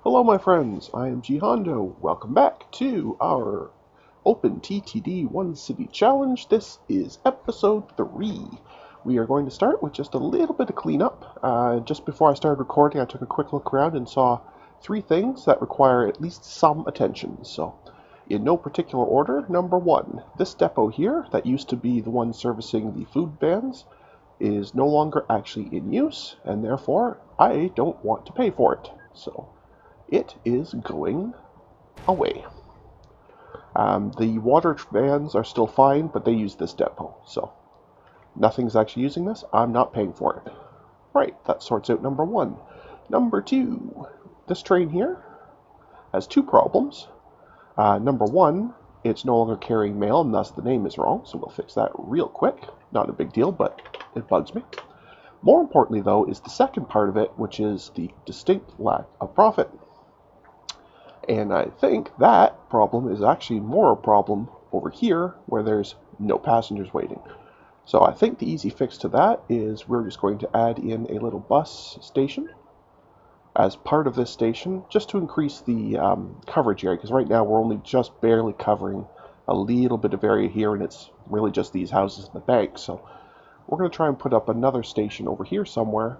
Hello my friends, I am G Hondo. Welcome back to our OpenTTD One City Challenge. This is episode 3. We are going to start with just a little bit of cleanup. Just before I started recording, I took a quick look around and saw 3 things that require at least some attention. So, in no particular order, number 1, this depot here, that used to be the one servicing the food vans, is no longer actually in use, and therefore I don't want to pay for it. So, it is going away. The water vans are still fine, but they use this depot, so nothing's actually using this. I'm not paying for it. Right, that sorts out number 1. Number 2, this train here has 2 problems. Number 1, it's no longer carrying mail, and thus the name is wrong, so we'll fix that real quick. Not a big deal, but it bugs me. More importantly, though, is the second part of it, which is the distinct lack of profit. And I think that problem is actually more a problem over here where there's no passengers waiting. So I think the easy fix to that is we're just going to add in a little bus station as part of this station just to increase the coverage area, because right now we're only just barely covering a little bit of area here, and it's really just these houses and the bank. So we're going to try and put up another station over here somewhere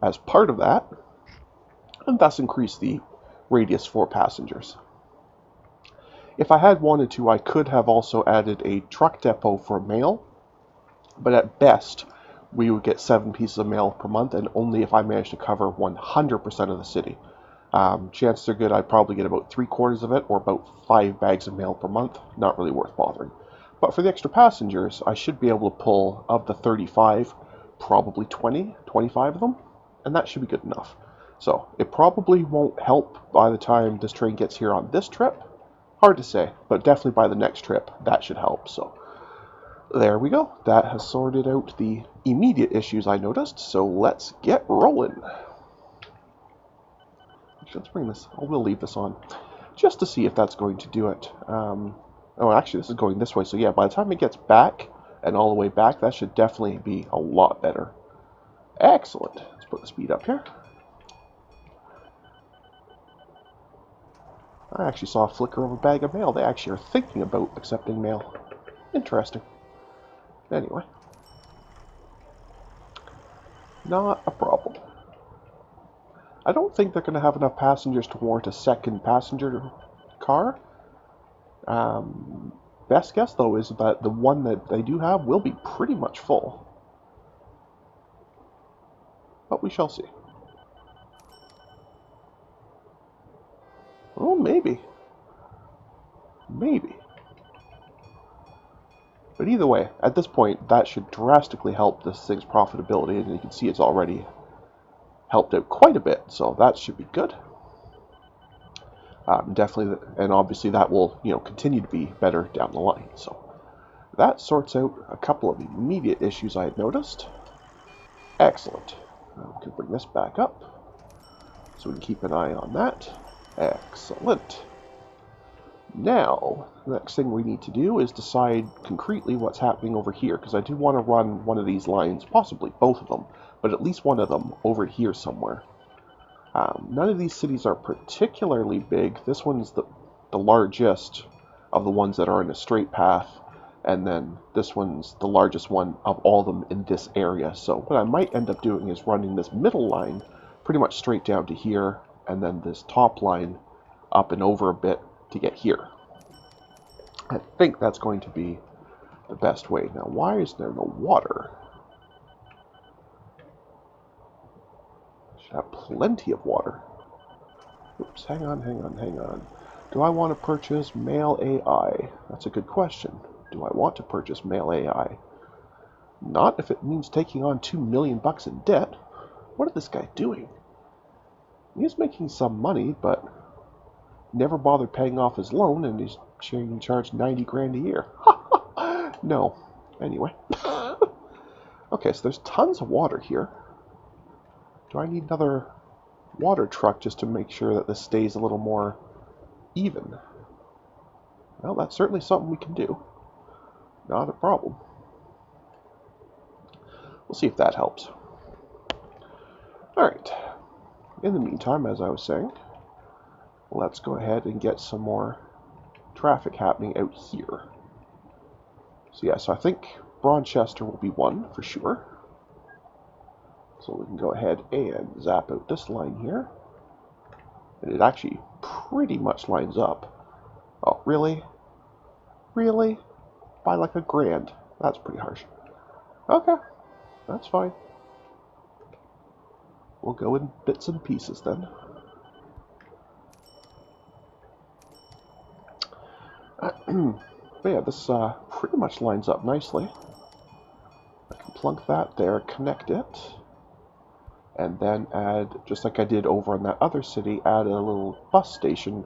as part of that, and thus increase the radius for passengers. If I had wanted to, I could have also added a truck depot for mail, but at best we would get 7 pieces of mail per month, and only if I managed to cover 100% of the city. Chances are good I'd probably get about 3/4 of it, or about 5 bags of mail per month. Not really worth bothering. But for the extra passengers, I should be able to pull, of the 35, probably 20, 25 of them, and that should be good enough. So it probably won't help by the time this train gets here on this trip. Hard to say, but definitely by the next trip, that should help. So there we go. That has sorted out the immediate issues I noticed, so let's get rolling. Let's bring this, we'll leave this on, just to see if that's going to do it. Oh, actually this is going this way, so yeah, by the time it gets back, and all the way back, that should definitely be a lot better. Excellent. Let's put the speed up here. I actually saw a flicker of a bag of mail. They actually are thinking about accepting mail. Interesting. Anyway. Not a problem. I don't think they're going to have enough passengers to warrant a second passenger car. Best guess, though, is that the one that they do have will be pretty much full. But we shall see. Oh, maybe. Maybe. But either way, at this point, that should drastically help this thing's profitability, and you can see it's already helped out quite a bit, so that should be good. Definitely, and obviously that will, continue to be better down the line. So that sorts out a couple of immediate issues I had noticed. Excellent. We can bring this back up, so we can keep an eye on that. Excellent. Now, the next thing we need to do is decide concretely what's happening over here, because I do want to run one of these lines, possibly both of them, but at least one of them over here somewhere. None of these cities are particularly big. This one's the largest of the ones that are in a straight path, and then this one's the largest one of all of them in this area. So what I might end up doing is running this middle line pretty much straight down to here, and then this top line up and over a bit to get here. I think that's going to be the best way. Now, why is there no water? Should have plenty of water. Oops, hang on. Do I want to purchase Mail AI? That's a good question. Do I want to purchase Mail AI? Not if it means taking on $2 million in debt. What is this guy doing? He's making some money, but never bothered paying off his loan, and he's being charged 90 grand a year. No. Anyway. Okay, so there's tons of water here. Do I need another water truck just to make sure that this stays a little more even? Well, that's certainly something we can do. Not a problem. We'll see if that helps. Alright. In the meantime, as I was saying, let's go ahead and get some more traffic happening out here. So yeah, so I think Broadchester will be one for sure. So we can go ahead and zap out this line here. And it actually pretty much lines up. Oh, really? Really? By like a grand. That's pretty harsh. Okay, that's fine. We'll go in bits and pieces then. But yeah, this pretty much lines up nicely. I can plunk that there, connect it, and then add, just like I did over in that other city, add a little bus station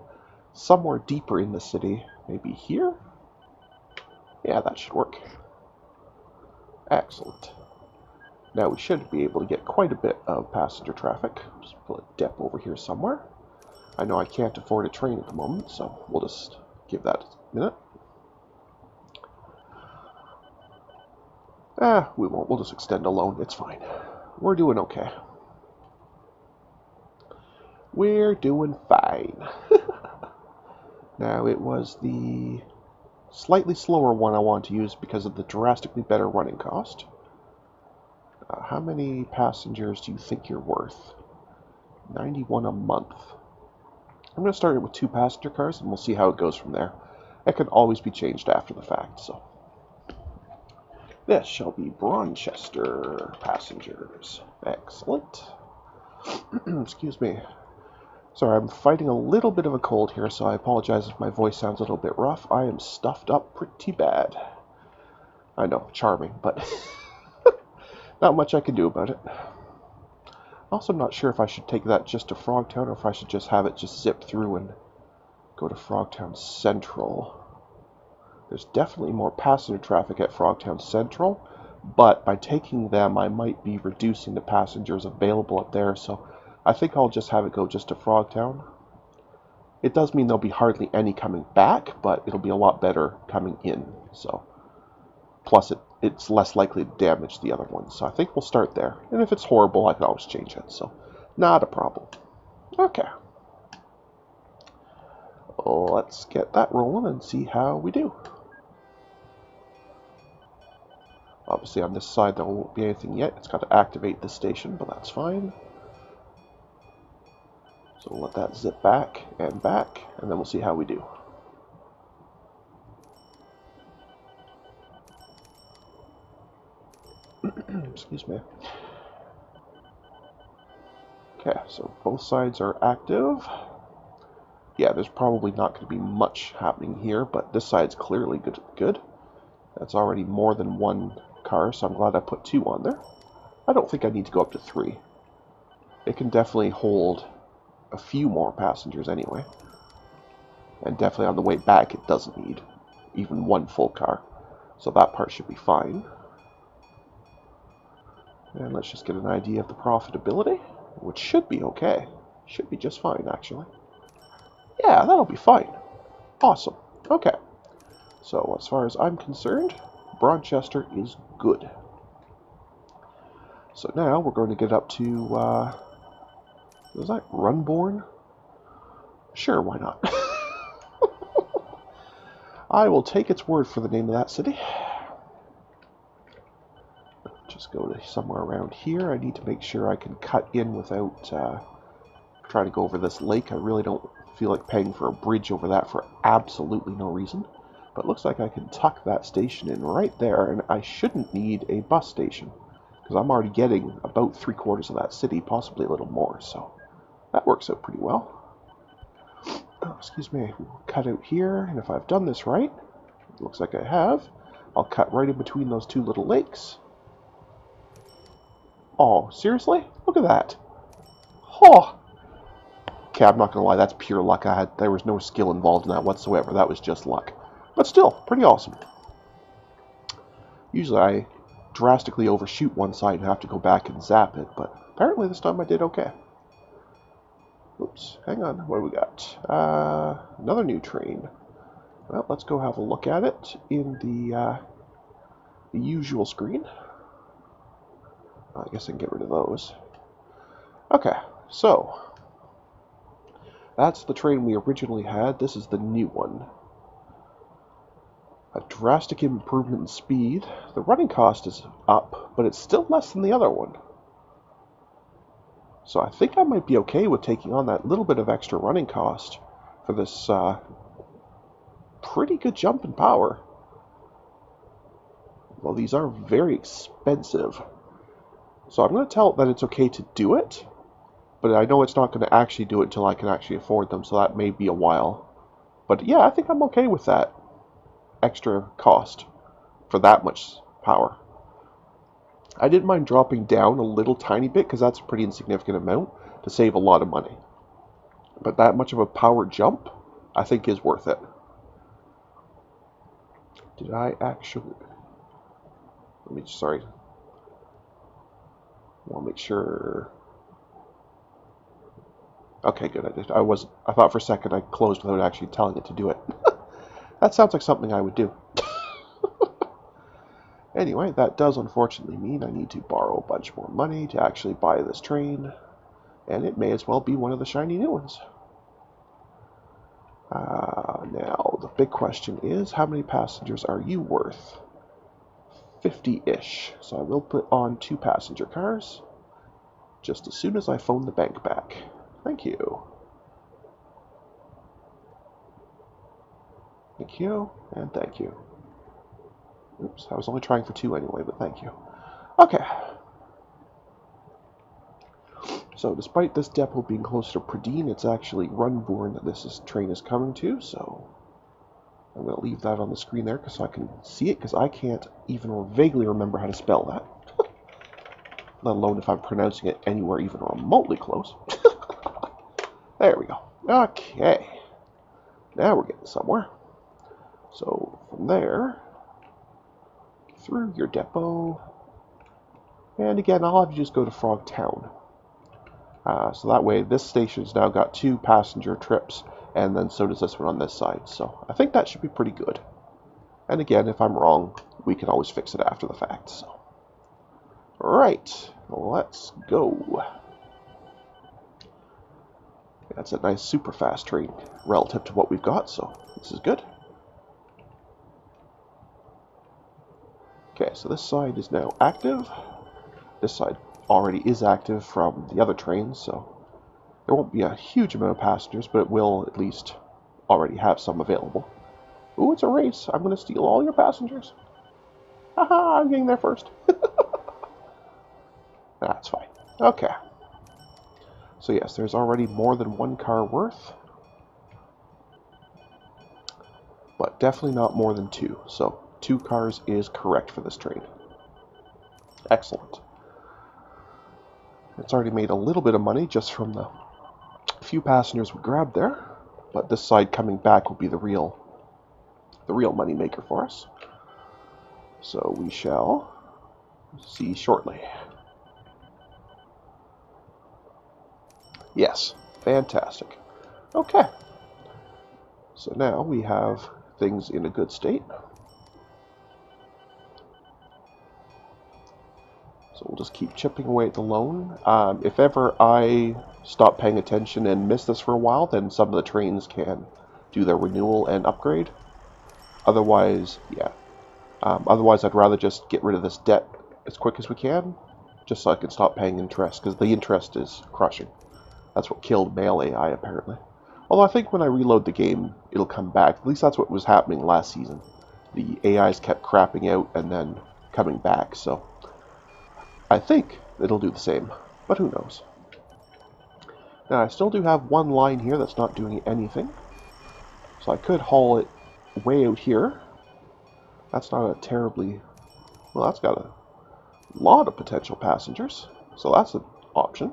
somewhere deeper in the city. Maybe here? Yeah, that should work. Excellent. Now we should be able to get quite a bit of passenger traffic. Just put a dep over here somewhere. I know I can't afford a train at the moment, so we'll just give that a minute. We won't. We'll just extend a loan. It's fine. We're doing okay. We're doing fine. Now, it was the slightly slower one I want to use because of the drastically better running cost. How many passengers do you think you're worth? 91 a month. I'm going to start it with 2 passenger cars, and we'll see how it goes from there. It can always be changed after the fact, so. This shall be Broadchester passengers. Excellent. Excuse me. Sorry, I'm fighting a little bit of a cold here, so I apologize if my voice sounds a little bit rough. I am stuffed up pretty bad. I know, charming, but not much I can do about it. Also, I'm not sure if I should take that just to Frogtown or if I should just have it just zip through and go to Frogtown Central. There's definitely more passenger traffic at Frogtown Central, but by taking them, I might be reducing the passengers available up there, so I think I'll just have it go just to Frogtown. It does mean there'll be hardly any coming back, but it'll be a lot better coming in, so. Plus, it's less likely to damage the other ones, so I think we'll start there. And if it's horrible, I can always change it, so not a problem. Okay. Let's get that rolling and see how we do. Obviously, on this side, there won't be anything yet. It's got to activate the station, but that's fine. So we'll let that zip back, and then we'll see how we do. Excuse me. Okay, so both sides are active. Yeah, there's probably not going to be much happening here, but this side's clearly good. That's already more than 1 car, so I'm glad I put 2 on there. I don't think I need to go up to 3. It can definitely hold a few more passengers anyway. And definitely on the way back, it doesn't need even 1 full car. So that part should be fine. And let's just get an idea of the profitability, which should be okay. Should be just fine, actually. Yeah, that'll be fine. Awesome. Okay. So as far as I'm concerned, Broadchester is good. So now we're going to get up to, was that Runborn? Sure, why not? I will take its word for the name of that city. Just go to somewhere around here. I need to make sure I can cut in without trying to go over this lake. I really don't feel like paying for a bridge over that for absolutely no reason. But it looks like I can tuck that station in right there, and I shouldn't need a bus station, because I'm already getting about 3/4 of that city, possibly a little more, so that works out pretty well. Oh, excuse me, we'll cut out here, and if I've done this right, it looks like I have, I'll cut right in between those 2 little lakes. Oh, seriously? Look at that. Oh! Okay, I'm not gonna lie, that's pure luck. There was no skill involved in that whatsoever. That was just luck. But still, pretty awesome. Usually I drastically overshoot one side and have to go back and zap it, but apparently this time I did okay. Oops, hang on, what do we got? Another new train. Well, let's go have a look at it in the usual screen. I guess I can get rid of those. Okay, so That's the train we originally had. This is the new one. A drastic improvement in speed. The running cost is up, but it's still less than the other one. So I think I might be okay with taking on that little bit of extra running cost for this pretty good jump in power. Well, these are very expensive. So I'm going to tell it that it's okay to do it, but I know it's not going to actually do it until I can actually afford them, so that may be a while. But yeah, I think I'm okay with that extra cost for that much power. I didn't mind dropping down a little tiny bit because that's a pretty insignificant amount to save a lot of money. But that much of a power jump, I think, is worth it. Did I actually... Sorry. I want to make sure... Okay, good. I thought for a second I closed without actually telling it to do it. That sounds like something I would do. Anyway, that does unfortunately mean I need to borrow a bunch more money to actually buy this train, and it may as well be one of the shiny new ones. Now, the big question is, how many passengers are you worth? 50-ish. So I will put on 2 passenger cars just as soon as I phone the bank back. Thank you. Thank you, and thank you. Oops, I was only trying for 2 anyway, but thank you. Okay. So despite this depot being closer to Pradine, it's actually Runborn that this train is coming to, so I'm going to leave that on the screen there so I can see it, because I can't even vaguely remember how to spell that. Let alone if I'm pronouncing it anywhere even remotely close. There we go. Okay. Now we're getting somewhere. So from there, through your depot, and again, I'll have you just go to Frog Town. So that way, this station's now got 2 passenger trips, and then so does this one on this side. So I think that should be pretty good. And again, if I'm wrong, we can always fix it after the fact. So, right, let's go. That's a nice super fast train relative to what we've got, so this is good. Okay, so this side is now active. This side already is active from the other trains, so there won't be a huge amount of passengers, but it will at least already have some available. Ooh, it's a race. I'm going to steal all your passengers. Haha, I'm getting there first. That's fine. Okay. So yes, there's already more than 1 car worth, but definitely not more than 2. So 2 cars is correct for this train. Excellent. It's already made a little bit of money just from the few passengers we grabbed there, but this side coming back will be the real money maker for us. So we shall see shortly. Yes, fantastic. Okay. So now we have things in a good state. So we'll just keep chipping away at the loan. If ever I stop paying attention and miss this for a while, then some of the trains can do their renewal and upgrade. Otherwise, yeah. Otherwise, I'd rather just get rid of this debt as quick as we can, just so I can stop paying interest, because the interest is crushing. That's what killed Mail AI, apparently. Although I think when I reload the game, it'll come back. At least that's what was happening last season. The AIs kept crapping out and then coming back, so I think it'll do the same, but who knows. Now, I still do have 1 line here that's not doing anything, so I could haul it way out here. That's not a terribly... Well, that's got a lot of potential passengers, so that's an option.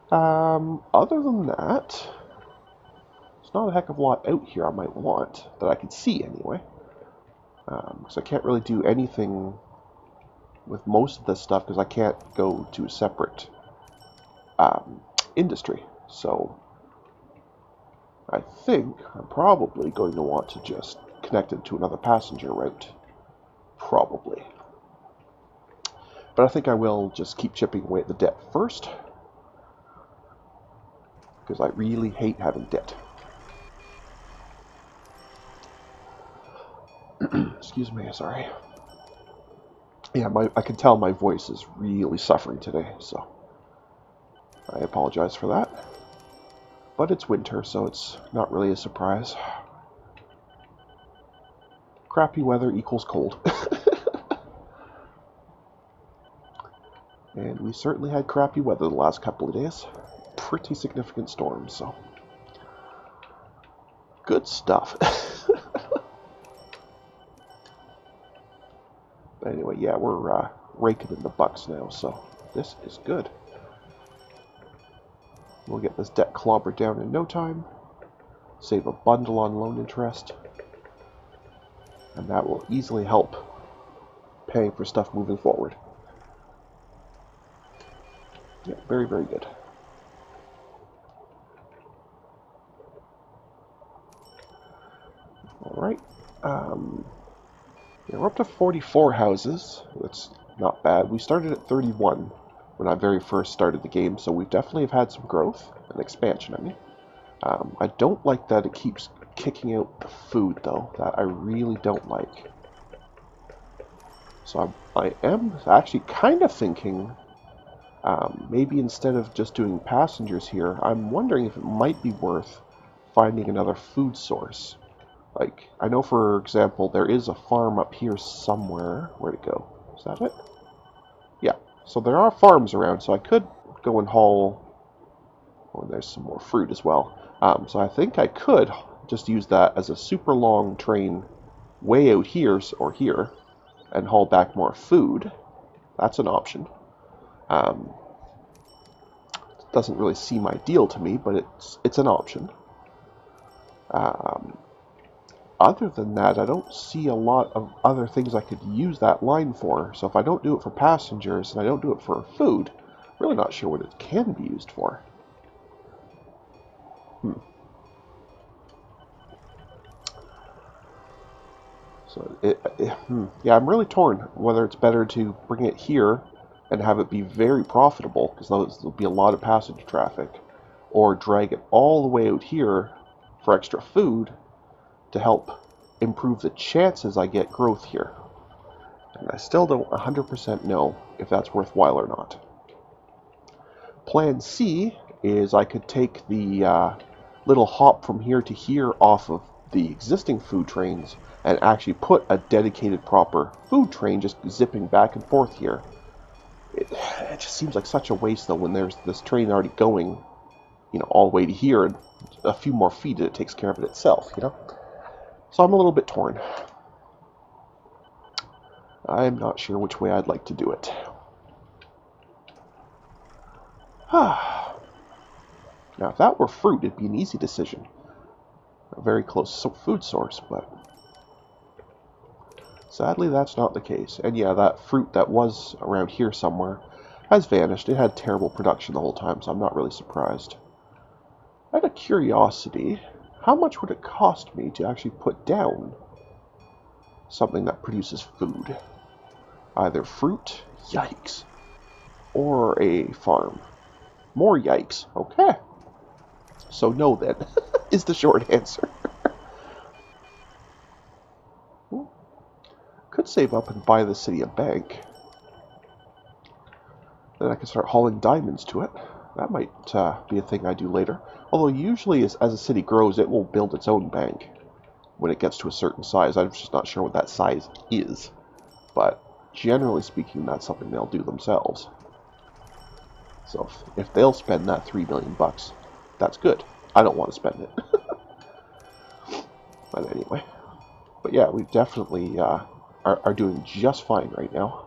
Other than that, there's not a heck of a lot out here I might want, that I can see anyway. So I can't really do anything with most of this stuff because I can't go to a separate industry. So I think I'm probably going to want to just connect it to another passenger route. Probably. But I think I will just keep chipping away at the debt first. because I really hate having debt. Excuse me, sorry. Yeah, I can tell my voice is really suffering today, so I apologize for that. But it's winter, so it's not really a surprise. Crappy weather equals cold. And we certainly had crappy weather the last couple of days. Pretty significant storms, so good stuff. But anyway, yeah, we're raking in the bucks now, so this is good. We'll get this debt clobbered down in no time, save a bundle on loan interest, and that will easily help paying for stuff moving forward. Yeah, very, very good. Alright. Yeah, we're up to 44 houses. That's not bad. We started at 31 when I very first started the game, so we definitely have had some growth and expansion, I mean. I don't like that it keeps kicking out the food, though. That I really don't like. So I am actually kind of thinking, maybe instead of just doing passengers here, I'm wondering if it might be worth finding another food source. Like, I know, for example, there is a farm up here somewhere. Where'd it go? Is that it? Yeah. So there are farms around, so I could go and haul... Oh, and there's some more fruit as well. So I think I could just use that as a super long train way out here, or here, and haul back more food. That's an option. Doesn't really seem ideal to me, but it's an option. Other than that, I don't see a lot of other things I could use that line for. So if I don't do it for passengers and I don't do it for food, I'm really not sure what it can be used for. So yeah, I'm really torn whether it's better to bring it here and have it be very profitable, because there'll be a lot of passenger traffic, or drag it all the way out here for extra food to help improve the chances I get growth here. And I still don't 100% know if that's worthwhile or not. Plan C is I could take the little hop from here to here off of the existing food trains and actually put a dedicated proper food train just zipping back and forth here. It just seems like such a waste, though, when there's this train already going, all the way to here, and a few more feet and it takes care of it itself, So I'm a little bit torn. I'm not sure which way I'd like to do it. Now, if that were fruit, it'd be an easy decision. A very close food source, but sadly that's not the case. And yeah, that fruit that was around here somewhere has vanished. It had terrible production the whole time, so I'm not really surprised. Out of curiosity, how much would it cost me to actually put down something that produces food? Either fruit, yikes, or a farm. More yikes, okay. So no then, is the short answer. Could save up and buy the city a bank. Then I can start hauling diamonds to it. That might be a thing I do later. Although usually as a city grows, it will build its own bank when it gets to a certain size. I'm just not sure what that size is. But generally speaking, that's something they'll do themselves. So if they'll spend that $3 million bucks, that's good. I don't want to spend it. But anyway. But yeah, we definitely are doing just fine right now.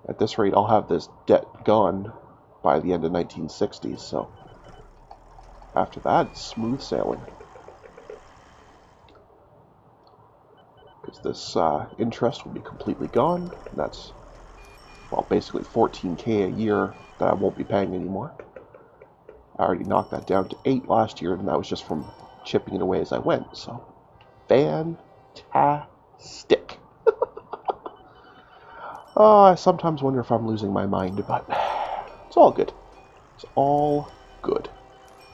At this rate, I'll have this debt gone by the end of 1960s, so after that, it's smooth sailing. Because this interest will be completely gone, and that's, well, basically $14K a year that I won't be paying anymore. I already knocked that down to 8 last year, and that was just from chipping it away as I went, so fantastic. I sometimes wonder if I'm losing my mind, but it's all good. It's all good.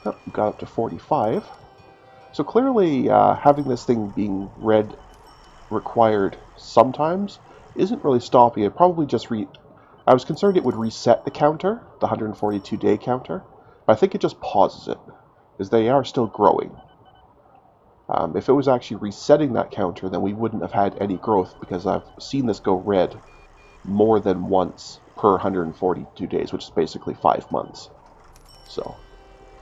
Oh, we got up to 45. So clearly, having this thing being red required sometimes isn't really stopping it. Probably just I was concerned it would reset the counter, the 142-day counter, but I think it just pauses it, because they are still growing. If it was actually resetting that counter, then we wouldn't have had any growth, because I've seen this go red more than once per 142 days, which is basically 5 months. So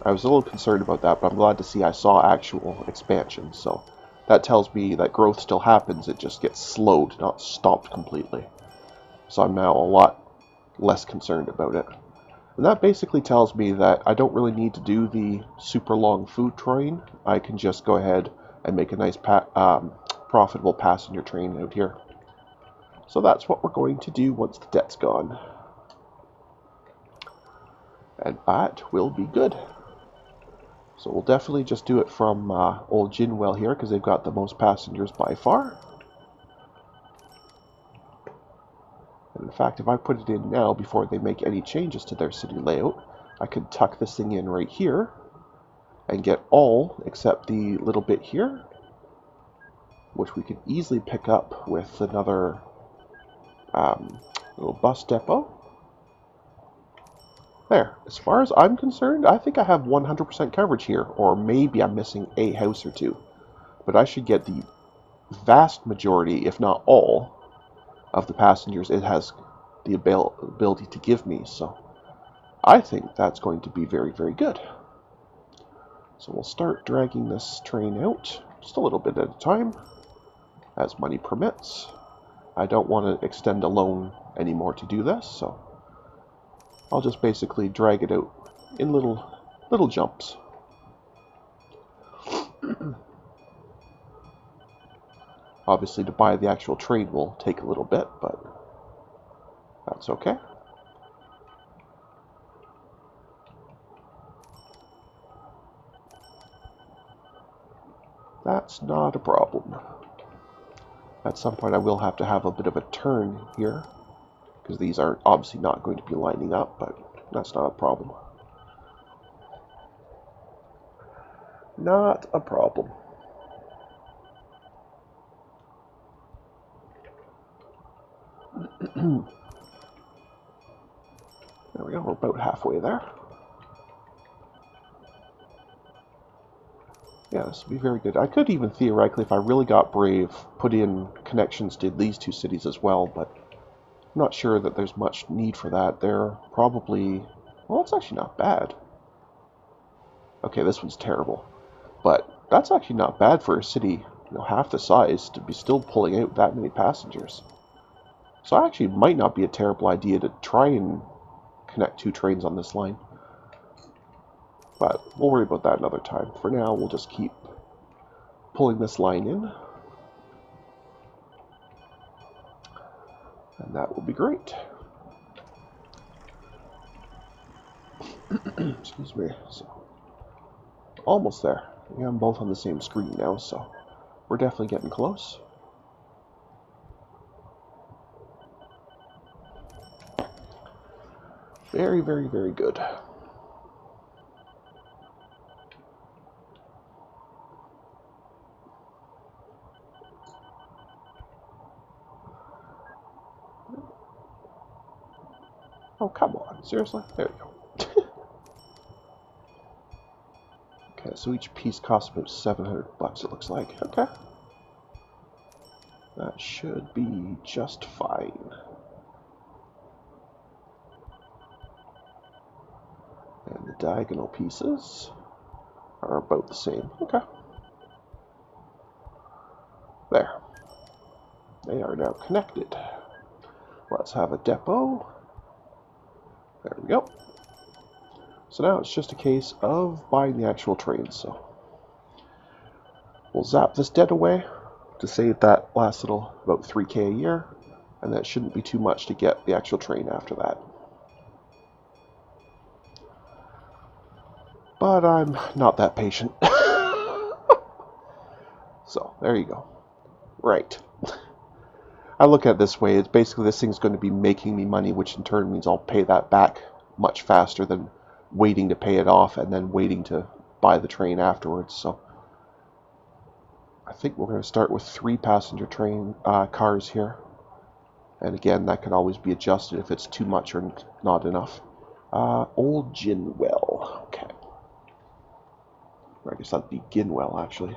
I was a little concerned about that, but I'm glad to see I saw actual expansion. So that tells me that growth still happens, it just gets slowed, not stopped completely. So I'm now a lot less concerned about it. And that basically tells me that I don't really need to do the super long food train. I can just go ahead and make a nice profitable passenger train out here. So that's what we're going to do once the debt's gone. And that will be good. So we'll definitely just do it from Old Ginwell here, because they've got the most passengers by far. And in fact, if I put it in now before they make any changes to their city layout, I could tuck this thing in right here and get all except the little bit here, which we could easily pick up with another little bus depot. There. As far as I'm concerned, I think I have 100% coverage here, or maybe I'm missing a house or two. But I should get the vast majority, if not all, of the passengers it has the ability to give me. So I think that's going to be very, very good. So we'll start dragging this train out, just a little bit at a time, as money permits. I don't want to extend a loan anymore to do this, so I'll just basically drag it out in little jumps. Obviously, to buy the actual train will take a little bit, but that's okay. That's not a problem. At some point, I will have to have a bit of a turn here, because these are obviously not going to be lining up, but that's not a problem. Not a problem. There we go, we're about halfway there. Yeah, this would be very good. I could even theoretically, if I really got brave, put in connections to these two cities as well, but I'm not sure that there's much need for that. They're probably... well, it's actually not bad. Okay, this one's terrible. But that's actually not bad for a city, half the size, to be still pulling out that many passengers. So actually it might not be a terrible idea to try and connect two trains on this line. But we'll worry about that another time. For now, we'll just keep pulling this line in. And that will be great. Excuse me. So, almost there. Yeah, I'm both on the same screen now, so we're definitely getting close. Very, very, very good. Oh, come on. Seriously? There we go. Okay, so each piece costs about $700, it looks like. Okay. That should be just fine. And the diagonal pieces are about the same. Okay. There. They are now connected. Let's have a depot. There we go. So now it's just a case of buying the actual train. So we'll zap this debt away to save that last little about 3K a year, and that shouldn't be too much to get the actual train after that. But I'm not that patient. So there you go. Right. I look at it this way, it's basically this thing's going to be making me money, which in turn means I'll pay that back much faster than waiting to pay it off and then waiting to buy the train afterwards. So I think we're going to start with 3 passenger train cars here. And again, that can always be adjusted if it's too much or not enough. Old Ginwell. Okay. I guess that'd be Ginwell, actually.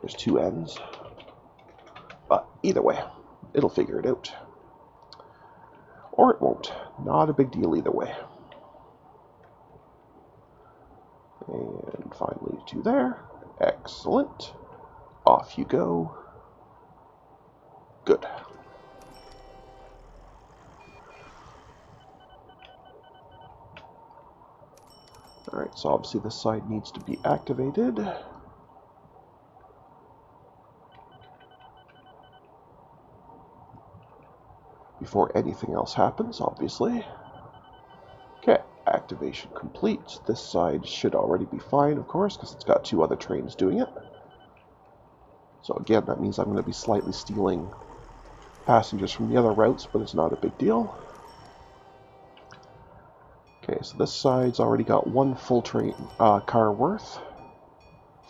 There's 2 N's. But either way, it'll figure it out. Or it won't. Not a big deal either way. And finally 2 there. Excellent. Off you go. Good. Alright, so obviously this side needs to be activated. Before anything else happens, obviously. Okay, activation complete. This side should already be fine, of course, because it's got 2 other trains doing it. So again, that means I'm going to be slightly stealing passengers from the other routes, but it's not a big deal. Okay, so this side's already got 1 full train car worth,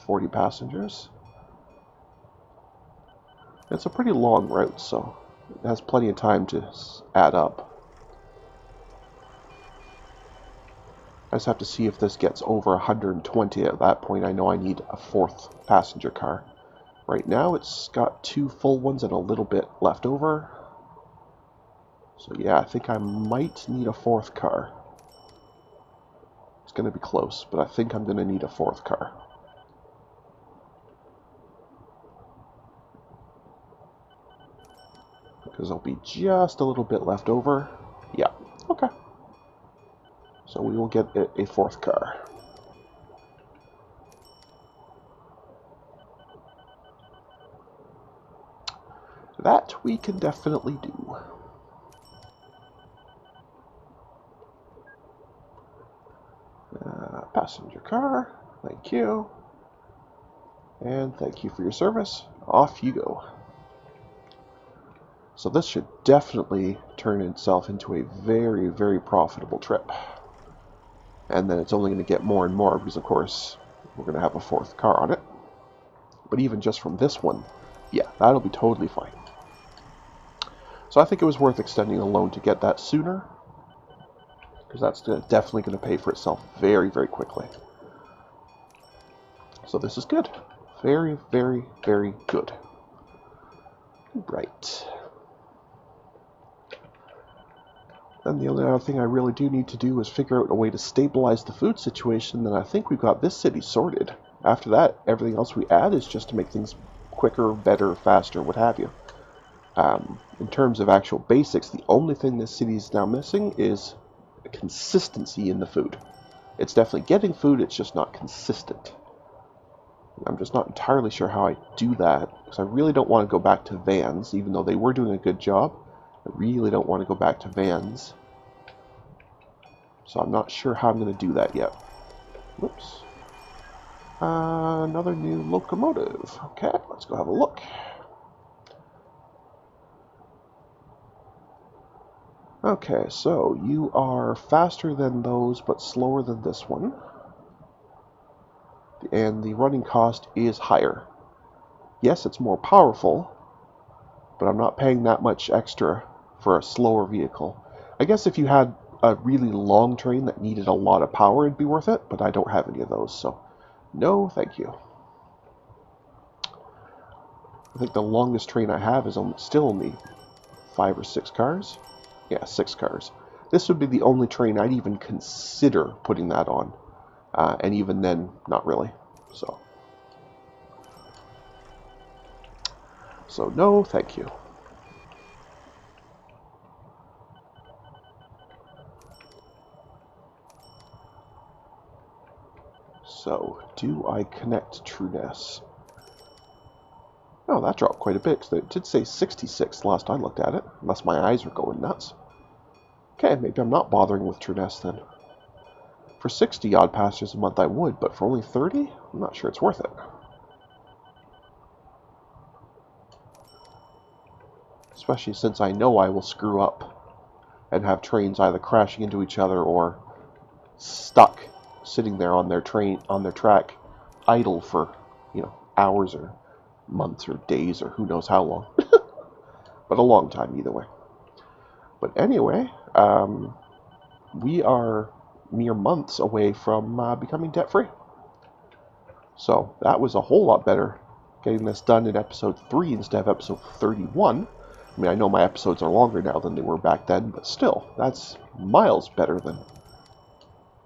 40 passengers. It's a pretty long route, so it has plenty of time to add up. I just have to see if this gets over 120. At that point, I know I need a 4th passenger car. Right now, it's got 2 full ones and a little bit left over. So yeah, I think I might need a 4th car. It's going to be close, but I think I'm going to need a 4th car. Because there'll be just a little bit left over. Yeah, okay. So we will get a 4th car. That we can definitely do. Passenger car, thank you. And thank you for your service. Off you go. So this should definitely turn itself into a very, very profitable trip. And then it's only going to get more and more because, of course, we're going to have a 4th car on it. But even just from this one, yeah, that'll be totally fine. So I think it was worth extending the loan to get that sooner, because that's definitely going to pay for itself very, very quickly. So this is good. Very, very, very good. Right. Then the only other thing I really do need to do is figure out a way to stabilize the food situation, and I think we've got this city sorted. After that, everything else we add is just to make things quicker, better, faster, what have you. In terms of actual basics, the only thing this city is now missing is consistency in the food. It's definitely getting food, it's just not consistent. I'm just not entirely sure how I do that, because I really don't want to go back to vans, even though they were doing a good job. I really don't want to go back to vans. So I'm not sure how I'm going to do that yet. Whoops. Another new locomotive. Okay, let's go have a look. Okay, so you are faster than those, but slower than this one. And the running cost is higher. Yes, it's more powerful, but I'm not paying that much extra for a slower vehicle. I guess if you had a really long train that needed a lot of power, it'd be worth it, but I don't have any of those, so no thank you. I think the longest train I have is still only 5 or 6 cars. Yeah, 6 cars. This would be the only train I'd even consider putting that on. And even then, not really. So no, thank you. So, do I connect Trueness? Oh, that dropped quite a bit, because it did say 66 last I looked at it, unless my eyes are going nuts. Okay, maybe I'm not bothering with Trueness then. For 60 odd passengers a month I would, but for only 30? I'm not sure it's worth it. Especially since I know I will screw up and have trains either crashing into each other or stuck sitting there on their track, idle for, hours or months or days or who knows how long. But a long time either way. But anyway, we are mere months away from becoming debt-free. So that was a whole lot better getting this done in episode 3 instead of episode 31. I mean, I know my episodes are longer now than they were back then, but still, that's miles better than...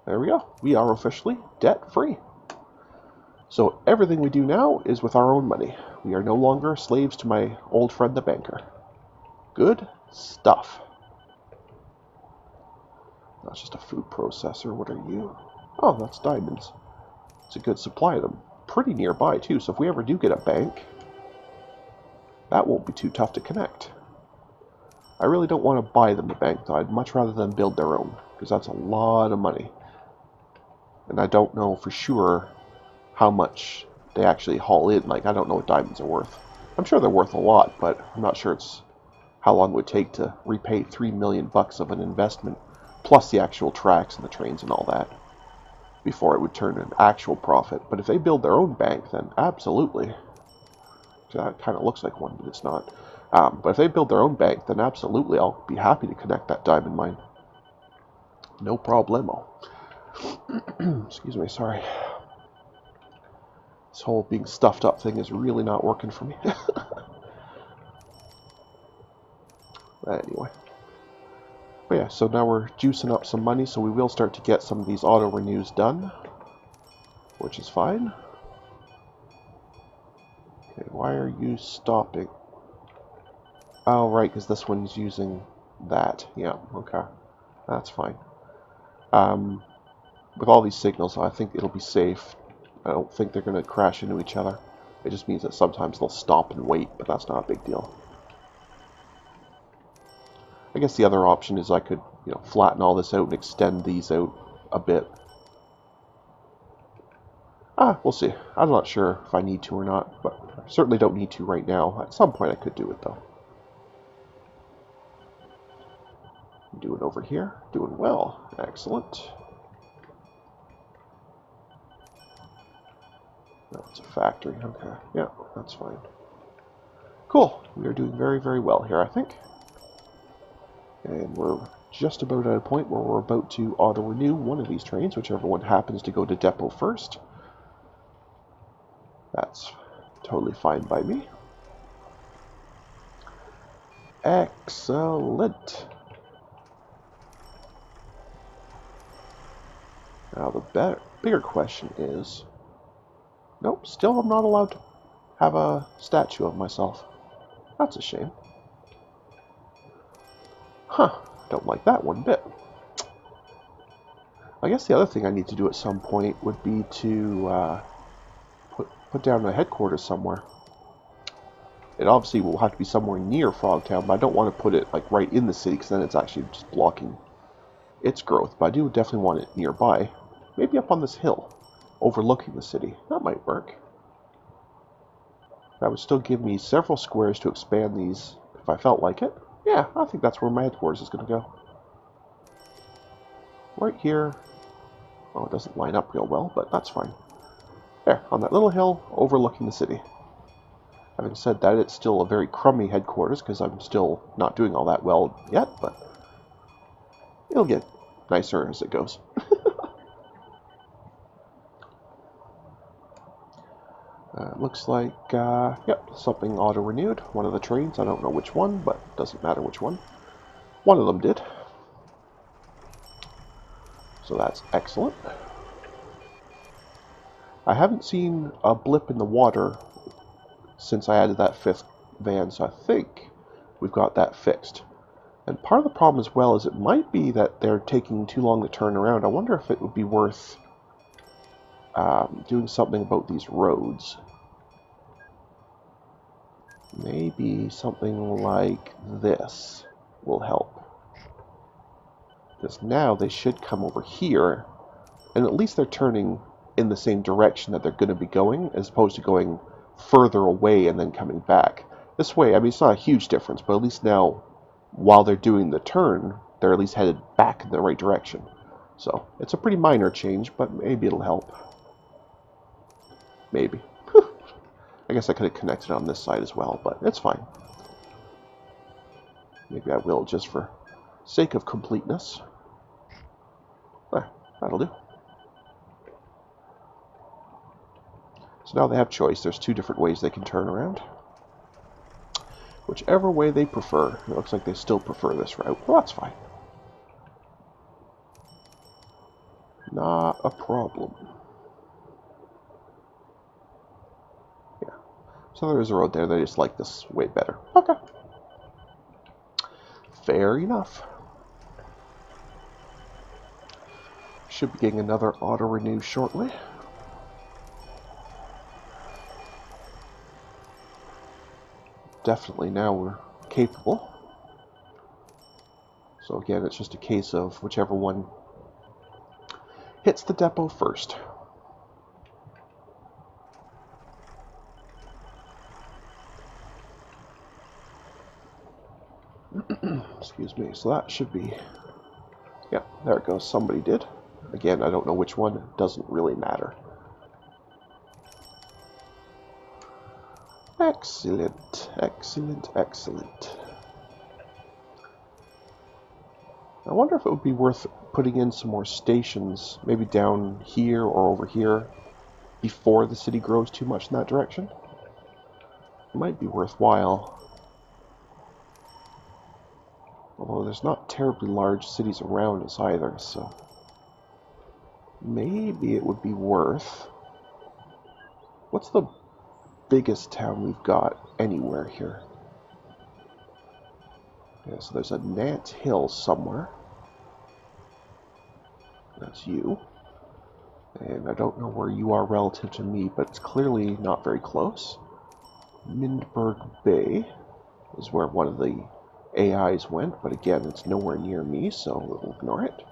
There we go. We are officially debt-free. So everything we do now is with our own money. We are no longer slaves to my old friend the banker. Good stuff. That's just a food processor. What are you? Oh, that's diamonds. It's a good supply of them. Pretty nearby, too, so if we ever do get a bank, that won't be too tough to connect. I really don't want to buy them a bank, though. I'd much rather them build their own, because that's a lot of money. And I don't know for sure how much they actually haul in. Like, I don't know what diamonds are worth. I'm sure they're worth a lot, but I'm not sure it's how long it would take to repay $3 million of an investment, plus the actual tracks and the trains and all that, before it would turn an actual profit. But if they build their own bank, then absolutely. That kind of looks like one, but it's not. But if they build their own bank, then absolutely I'll be happy to connect that diamond mine. No problemo. Excuse me, sorry. This whole being stuffed up thing is really not working for me. Anyway. But yeah, so now we're juicing up some money, so we will start to get some of these auto renews done, which is fine. Okay, why are you stopping? Oh, right, because this one's using that. Yeah, okay. That's fine. With all these signals, I think it'll be safe. I don't think they're going to crash into each other. It just means that sometimes they'll stop and wait, but that's not a big deal. I guess the other option is I could, flatten all this out and extend these out a bit. We'll see. I'm not sure if I need to or not, but I certainly don't need to right now. At some point I could do it, though. Doing over here. Doing well. Excellent. That's a factory. Okay. Yeah, that's fine. Cool. We are doing very, very well here, I think. And we're just about at a point where we're about to auto-renew one of these trains, whichever one happens to go to depot first. That's totally fine by me. Excellent. Now the bigger question is... Nope, still I'm not allowed to have a statue of myself. That's a shame. Huh, don't like that one bit. I guess the other thing I need to do at some point would be to put down a headquarters somewhere. It obviously will have to be somewhere near Frogtown, but I don't want to put it like right in the city, because then it's actually just blocking its growth. But I do definitely want it nearby. Maybe up on this hill, overlooking the city. That might work. That would still give me several squares to expand these if I felt like it. Yeah, I think that's where my headquarters is going to go. Right here. Oh, it doesn't line up real well, but that's fine. There, on that little hill overlooking the city. Having said that, it's still a very crummy headquarters because I'm still not doing all that well yet, but it'll get nicer as it goes. Looks like, yep, something auto-renewed. One of the trains, I don't know which one, but it doesn't matter which one. One of them did. So that's excellent. I haven't seen a blip in the water since I added that 5th van, so I think we've got that fixed. And part of the problem as well is it might be that they're taking too long to turn around. I wonder if it would be worth doing something about these roads. Maybe something like this will help. Because now they should come over here, and at least they're turning in the same direction that they're going to be going, as opposed to going further away and then coming back. This way, I mean, it's not a huge difference, but at least now, while they're doing the turn, they're at least headed back in the right direction. So it's a pretty minor change, but maybe it'll help. Maybe. I guess I could have connected on this side as well, but it's fine. Maybe I will just for sake of completeness. That'll do. So now they have choice. There's two different ways they can turn around. Whichever way they prefer. It looks like they still prefer this route. Well, that's fine. Not a problem. Yeah. So there is a road there. They just like this way better. Okay. Fair enough. Should be getting another auto renew shortly. Definitely now we're capable. So again, it's just a case of whichever one hits the depot first. Excuse me. So that should be... Yeah, there it goes. Somebody did. Again, I don't know which one. It doesn't really matter. Excellent. Excellent. Excellent. I wonder if it would be worth putting in some more stations, maybe down here or over here, before the city grows too much in that direction. It might be worthwhile. Although there's not terribly large cities around us either, so maybe it would be worth... What's the biggest town we've got anywhere here? Yeah, so there's a Nant Hill somewhere. That's you. And I don't know where you are relative to me, but it's clearly not very close. Mindberg Bay is where one of the AIs went, but again, it's nowhere near me, so we'll ignore it.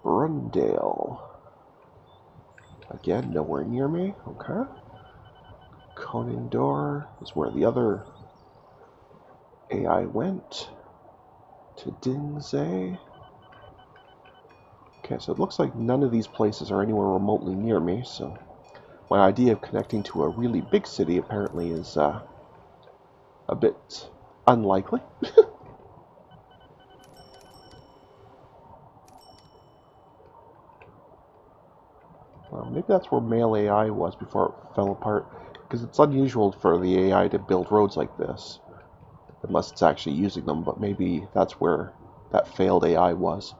Brundale. Again, nowhere near me. Okay. Conindor is where the other AI went. To Dingze. Okay, so it looks like none of these places are anywhere remotely near me, so my idea of connecting to a really big city apparently is a bit unlikely. Well, maybe that's where male AI was before it fell apart, because it's unusual for the AI to build roads like this, unless it's actually using them, but maybe that's where that failed AI was.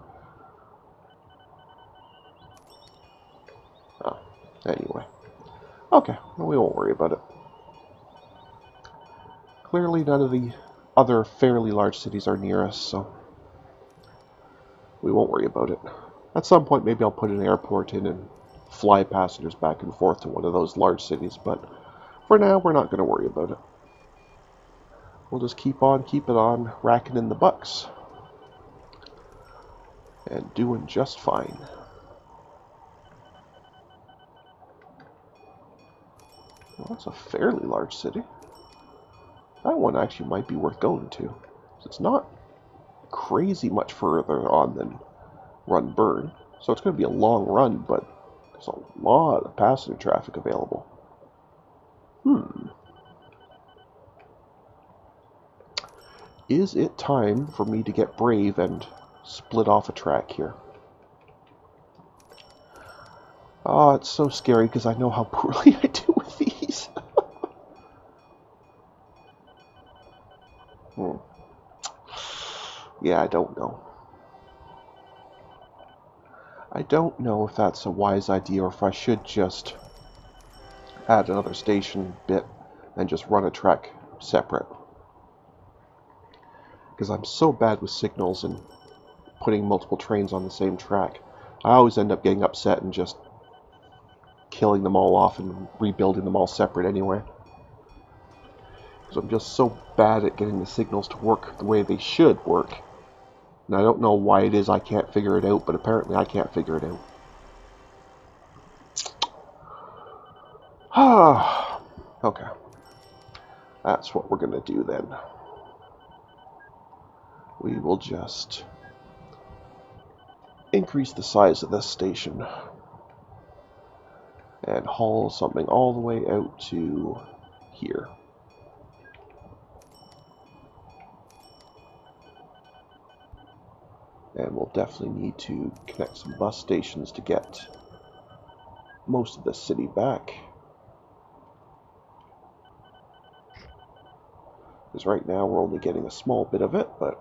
Oh, anyway. Okay, well, we won't worry about it. Clearly none of the other fairly large cities are near us, so we won't worry about it. At some point, maybe I'll put an airport in and fly passengers back and forth to one of those large cities, but for now, we're not going to worry about it. We'll just keep it on, racking in the bucks, and doing just fine. Well, that's a fairly large city. That one actually might be worth going to. It's not crazy much further on than Run Burn, so it's going to be a long run, but there's a lot of passenger traffic available. Is it time for me to get brave and split off a track here? Oh, it's so scary because I know how poorly I do with these. Yeah, I don't know. I don't know if that's a wise idea or if I should just add another station bit and just run a track separate. Because I'm so bad with signals and putting multiple trains on the same track. I always end up getting upset and just killing them all off and rebuilding them all separate anyway. Because I'm just so bad at getting the signals to work the way they should work. And I don't know why it is I can't figure it out, but apparently I can't figure it out. Okay. That's what we're going to do then. We will just increase the size of this station and haul something all the way out to here. And we'll definitely need to connect some bus stations to get most of the city back. Because right now we're only getting a small bit of it, but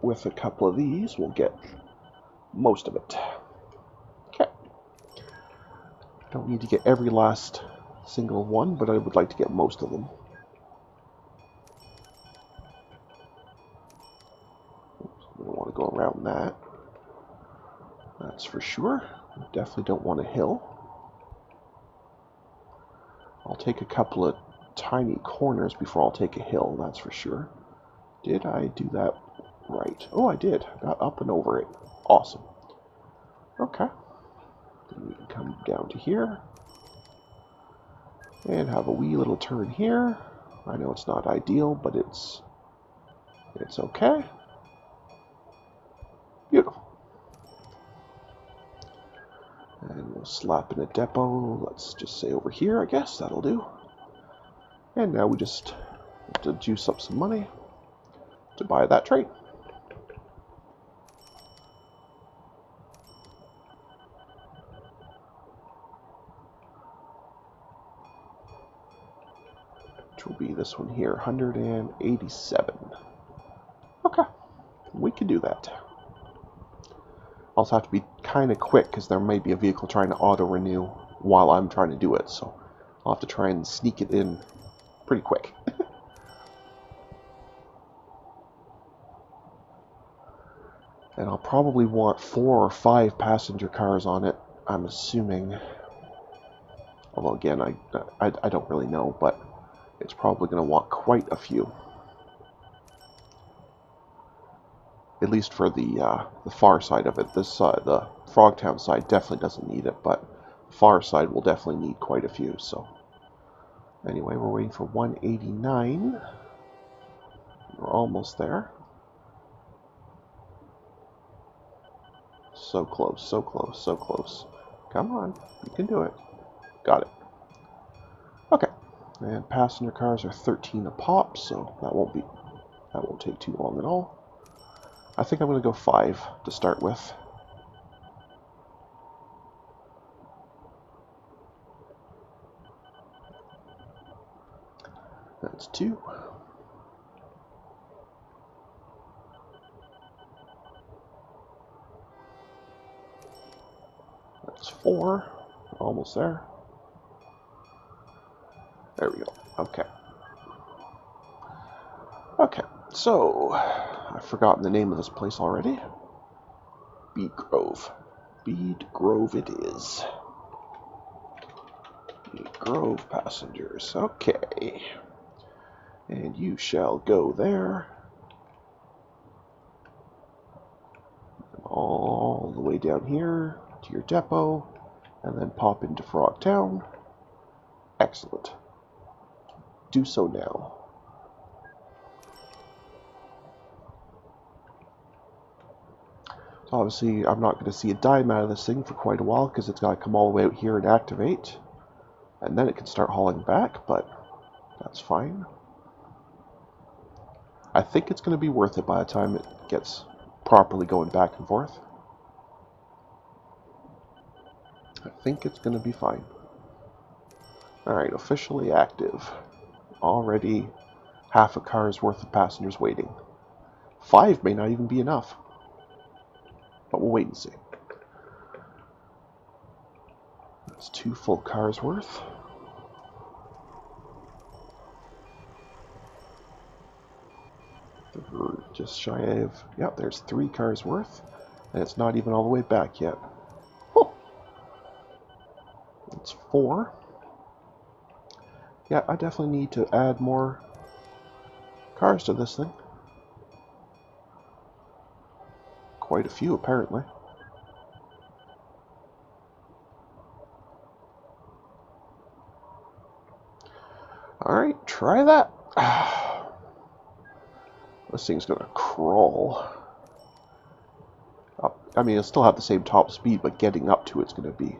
with a couple of these we'll get most of it. Okay. Don't need to get every last single one, but I would like to get most of them. Oops, we don't want to go around that. That's for sure. We definitely don't want a hill. I'll take a couple of tiny corners before I'll take a hill, that's for sure. Did I do that right? Oh, I did. Got up and over it. Awesome. Okay. Then we can come down to here. And have a wee little turn here. I know it's not ideal, but it's okay. Beautiful. And we'll slap in a depot. Let's just say over here, I guess. That'll do. And now we just have to juice up some money to buy that train. Which will be this one here, 187. Okay, we can do that. Also have to be kind of quick because there may be a vehicle trying to auto-renew while I'm trying to do it, so I'll have to try and sneak it in pretty quick. And I'll probably want 4 or 5 passenger cars on it, I'm assuming. Although again, I don't really know, but it's probably going to want quite a few. At least for the far side of it. This side, the Frogtown side, definitely doesn't need it, but the far side will definitely need quite a few. So anyway, we're waiting for 189. We're almost there. So close, so close, so close. Come on, you can do it. Got it. Okay, and passenger cars are 13 a pop, so that won't take too long at all. I think I'm going to go 5 to start with. That's 2. That's 4. Almost there. There we go. Okay. Okay, so I've forgotten the name of this place already. Bead Grove. Bead Grove it is. Bead Grove passengers. Okay. And you shall go there. All the way down here to your depot. And then pop into Frogtown. Excellent. Do so now. So obviously, I'm not going to see a dime out of this thing for quite a while because it's got to come all the way out here and activate. And then it can start hauling back, but that's fine. I think it's going to be worth it by the time it gets properly going back and forth. I think it's going to be fine. Alright, officially active. Already half a car's worth of passengers waiting. 5 may not even be enough. But we'll wait and see. That's 2 full cars worth. We're just shy of... Yep, there's 3 cars worth. And it's not even all the way back yet. Oh! It's 4. Yeah, I definitely need to add more cars to this thing. Quite a few, apparently. Alright, try that. This thing's gonna crawl up I mean, it'll still have the same top speed, but getting up to it's going to be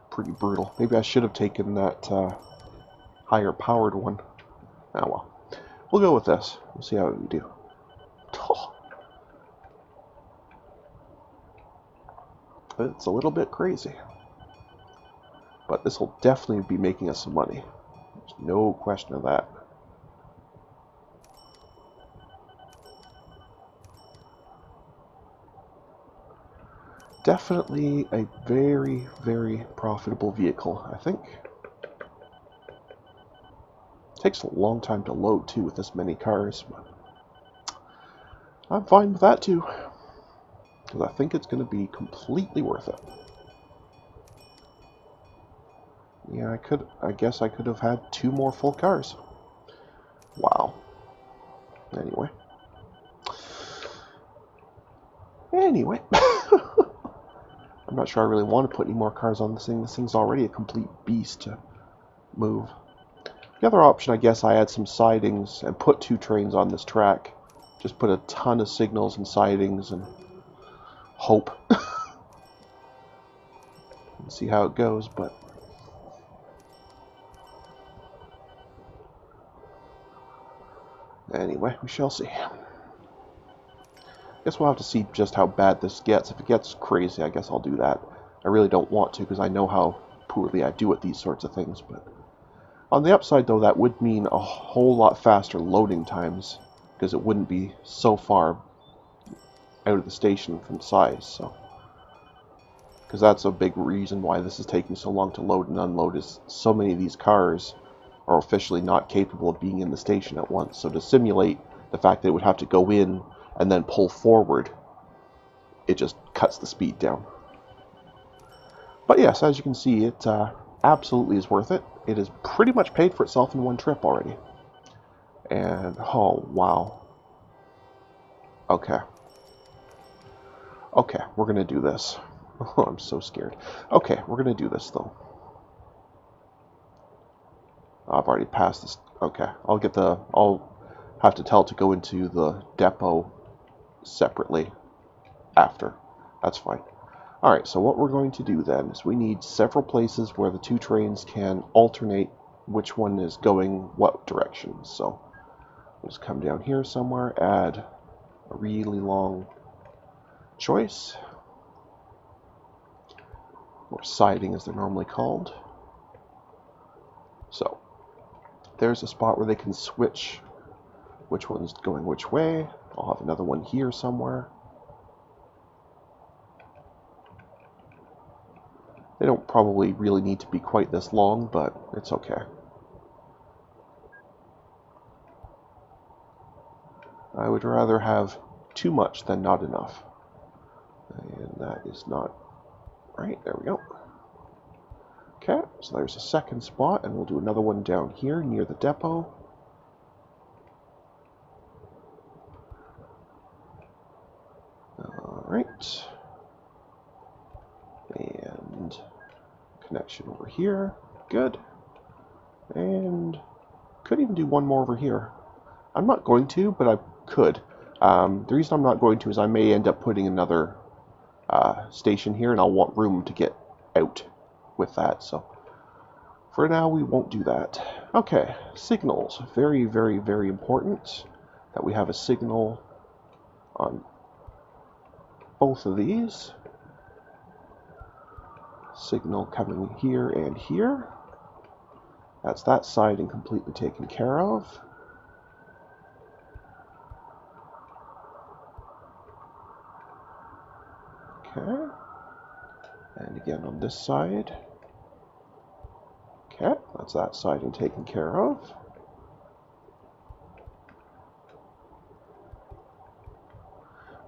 pretty brutal. Maybe I should have taken that higher powered one. Oh well. We'll go with this. We'll see how we do. It's a little bit crazy. But this will definitely be making us some money. There's no question of that. Definitely a very, very profitable vehicle, I think. Takes a long time to load, too, with this many cars. But I'm fine with that, too. Because I think it's going to be completely worth it. Yeah, I guess I could have had 2 more full cars. Wow. Anyway. I'm not sure I really want to put any more cars on this thing. This thing's already a complete beast to move. The other option, I guess, I add some sidings and put 2 trains on this track. Just put a ton of signals and sidings and hope. And see how it goes, but anyway, we shall see. Guess we'll have to see just how bad this gets. If it gets crazy, I guess I'll do that. I really don't want to because I know how poorly I do at these sorts of things. But on the upside, though, that would mean a whole lot faster loading times because it wouldn't be so far out of the station from size. So, because that's a big reason why this is taking so long to load and unload is so many of these cars are officially not capable of being in the station at once. So to simulate the fact that it would have to go in and then pull forward, it just cuts the speed down. But yes, as you can see, it absolutely is worth it. It has pretty much paid for itself in one trip already. And, oh, wow. Okay. Okay, we're going to do this. Oh, I'm so scared. Okay, we're going to do this, though. I've already passed this. Okay, I'll have to tell it to go into the depot separately after. That's fine. Alright, so what we're going to do then is we need several places where the 2 trains can alternate which one is going what direction. So we'll just come down here somewhere, add a really long choice, or siding as they're normally called. So there's a spot where they can switch which one's going which way. I'll have another one here somewhere. They don't probably really need to be quite this long, but it's okay. I would rather have too much than not enough. And that is not right. There we go. Okay, so there's a second spot, and we'll do another one down here near the depot. Alright. And connection over here. Good. And could even do one more over here. I'm not going to, but I could. The reason I'm not going to is I may end up putting another station here, and I'll want room to get out with that. So for now, we won't do that. Okay, signals. Very, very, very important that we have a signal on both of these. Signal coming here and here. That's that siding completely taken care of. Okay. And again on this side. Okay, that's that siding taken care of.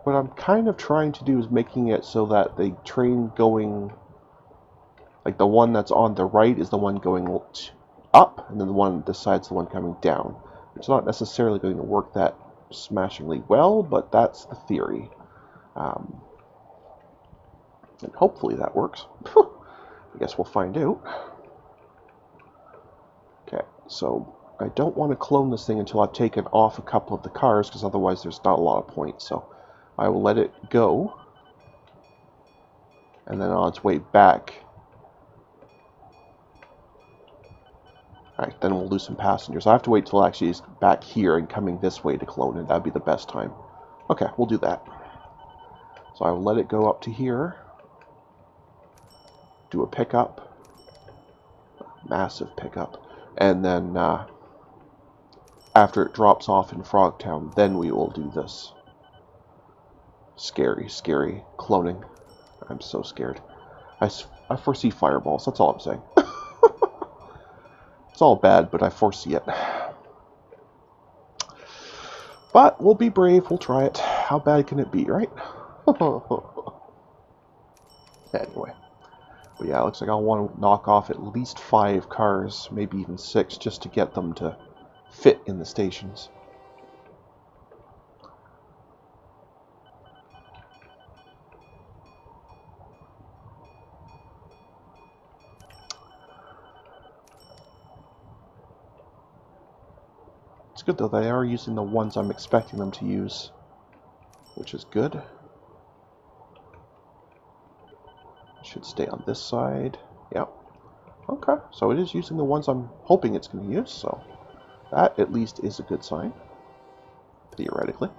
What I'm kind of trying to do is making it so that the train going, like the one that's on the right is the one going up, and then the one on this side's the one coming down. It's not necessarily going to work that smashingly well, but that's the theory. And hopefully that works. I guess we'll find out. Okay, so I don't want to clone this thing until I've taken off a couple of the cars, because otherwise there's not a lot of point. So I will let it go, and then on its way back, alright, then we'll lose some passengers. I have to wait till it actually is back here and coming this way to clone it. That'd be the best time. Okay, we'll do that. So I will let it go up to here, do a pickup, massive pickup, and then after it drops off in Frogtown, then we will do this. Scary, scary cloning. I'm so scared. I foresee fireballs, that's all I'm saying. It's all bad, but I foresee it. But we'll be brave, we'll try it. How bad can it be, right? Anyway. But yeah, it looks like I'll want to knock off at least 5 cars, maybe even 6, just to get them to fit in the stations. It's good though, they are using the ones I'm expecting them to use, which is good. Should stay on this side. Yep. Okay, so it is using the ones I'm hoping it's going to use, so that at least is a good sign, theoretically.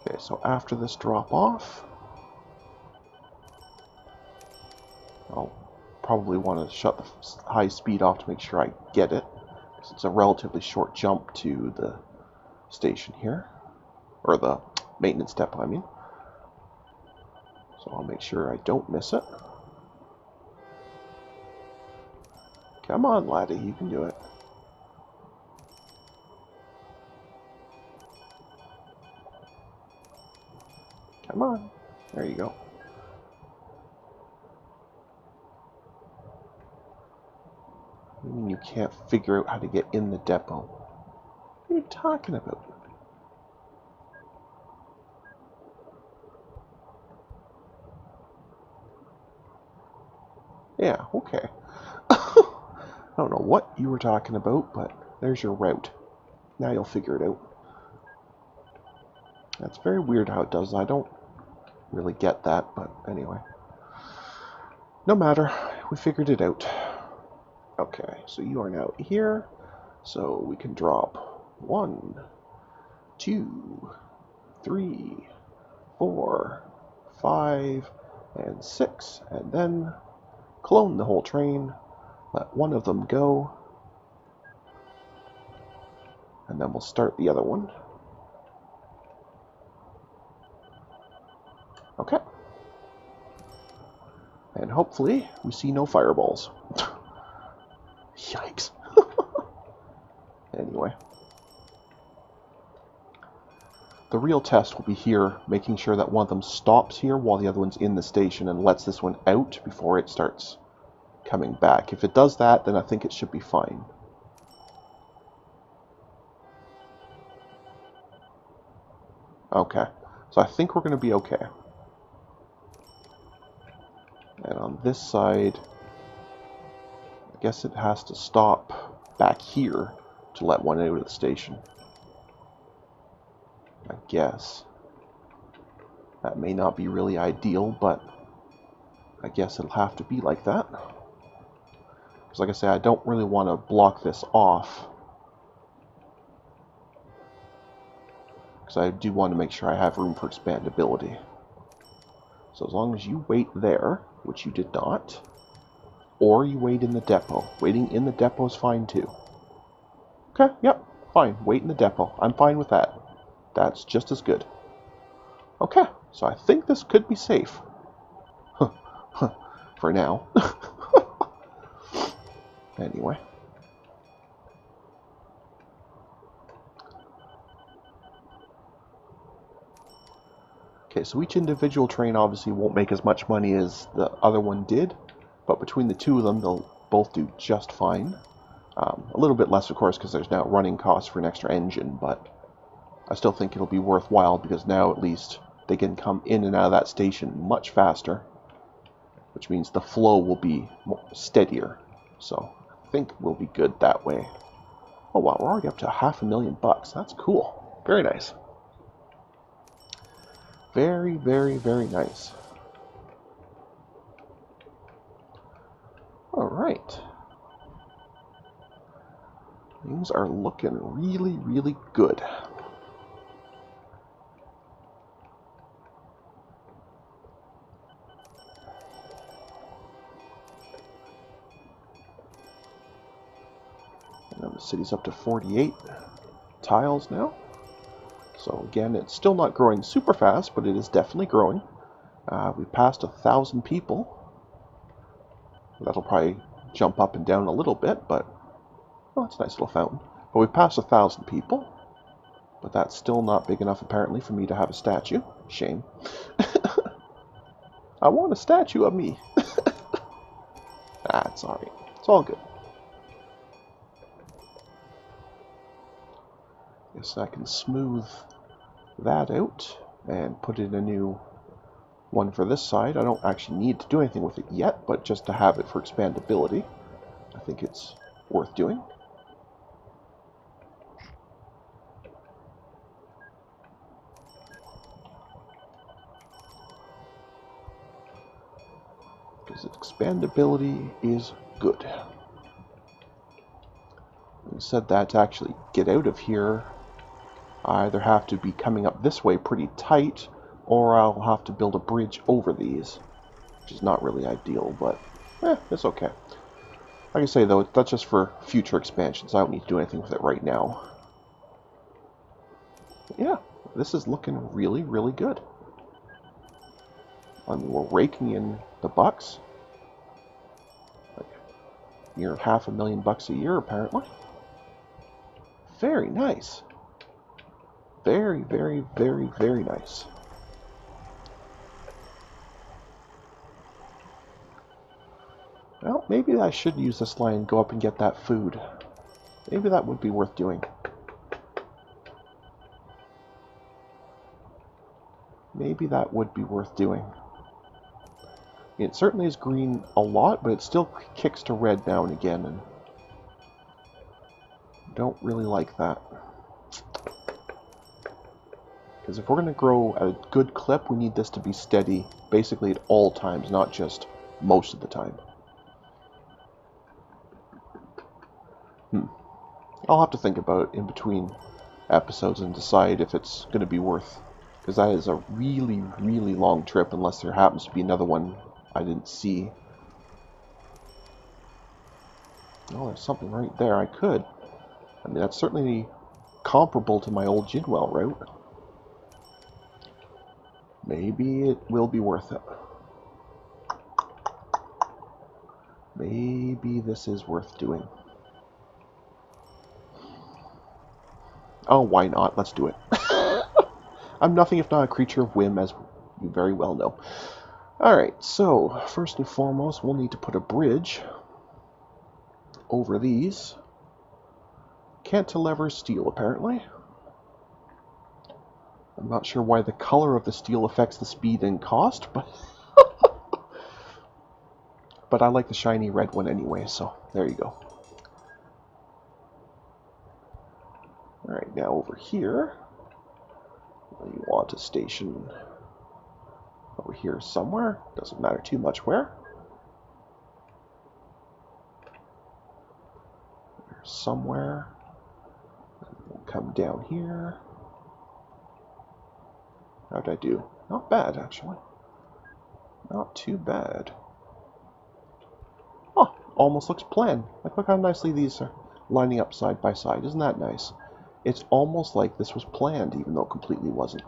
Okay, so after this drop off, I'll probably want to shut the high speed off to make sure I get it, because it's a relatively short jump to the station here, or the maintenance depot, I mean. So I'll make sure I don't miss it. Come on, laddie, you can do it. Come on. There you go. You mean you can't figure out how to get in the depot? What are you talking about? Yeah, okay. I don't know what you were talking about, but there's your route. Now you'll figure it out. That's very weird how it does. I don't really get that, but anyway. No matter. We figured it out. Okay, so you are now here. So we can drop 1, 2, 3, 4, 5, and 6. And then clone the whole train. Let one of them go. And then we'll start the other one. Okay. And hopefully we see no fireballs. Yikes. Anyway. The real test will be here, making sure that one of them stops here while the other one's in the station and lets this one out before it starts coming back. If it does that, then I think it should be fine. Okay. So I think we're going to be okay. And on this side, I guess it has to stop back here to let one out of the station. I guess. That may not be really ideal, but I guess it'll have to be like that. Because like I say, I don't really want to block this off. Because I do want to make sure I have room for expandability. So as long as you wait there, which you did not, or you wait in the depot. Waiting in the depot is fine too. Okay, yep, fine. Wait in the depot. I'm fine with that. That's just as good. Okay, so I think this could be safe. For now. Anyway. Okay, so each individual train obviously won't make as much money as the other one did, but between the two of them, they'll both do just fine. A little bit less, of course, because there's now running costs for an extra engine, but I still think it'll be worthwhile because now at least they can come in and out of that station much faster, which means the flow will be steadier. So I think we'll be good that way. Oh wow, we're already up to $500,000. That's cool. Very nice. Very, very, very nice. All right. Things are looking really, really good. And the city's up to 48 tiles now. So again, it's still not growing super fast, but it is definitely growing. We passed 1,000 people. That'll probably jump up and down a little bit, but oh, it's a nice little fountain. But we passed 1,000 people, but that's still not big enough apparently for me to have a statue. Shame. I want a statue of me. That's alright. It's all good. Guess I can smooth that out and put in a new one for this side. I don't actually need to do anything with it yet, but just to have it for expandability, I think it's worth doing. Because expandability is good. Having said that, to actually get out of here, I either have to be coming up this way pretty tight, or I'll have to build a bridge over these, which is not really ideal, but it's okay. Like I say, though, that's just for future expansions. I don't need to do anything with it right now. But yeah, this is looking really, really good. I mean, we're raking in the bucks. Like, near $500,000 a year, apparently. Very nice. Very, very, very, very nice. Well, maybe I should use this line and go up and get that food. Maybe that would be worth doing. Maybe that would be worth doing. It certainly is green a lot, but it still kicks to red now and again, and don't really like that. Because if we're going to grow at a good clip, we need this to be steady, basically at all times, not just most of the time. I'll have to think about it in between episodes and decide if it's going to be worth, because that is a really, really long trip unless there happens to be another one I didn't see. Oh, there's something right there. I could. I mean, that's certainly comparable to my old Ginwell route. Maybe it will be worth it. Maybe this is worth doing. Oh, why not? Let's do it. I'm nothing if not a creature of whim, as you very well know. Alright, so first and foremost, we'll need to put a bridge over these. Cantilever steel, apparently. I'm not sure why the color of the steel affects the speed and cost, but but I like the shiny red one anyway, so there you go. Alright, now over here, you want to station over here somewhere. Doesn't matter too much where. Somewhere. We'll come down here. How'd I do? Not bad, actually. Not too bad. Oh, almost looks planned. Like, look how nicely these are lining up side by side. Isn't that nice? It's almost like this was planned, even though it completely wasn't.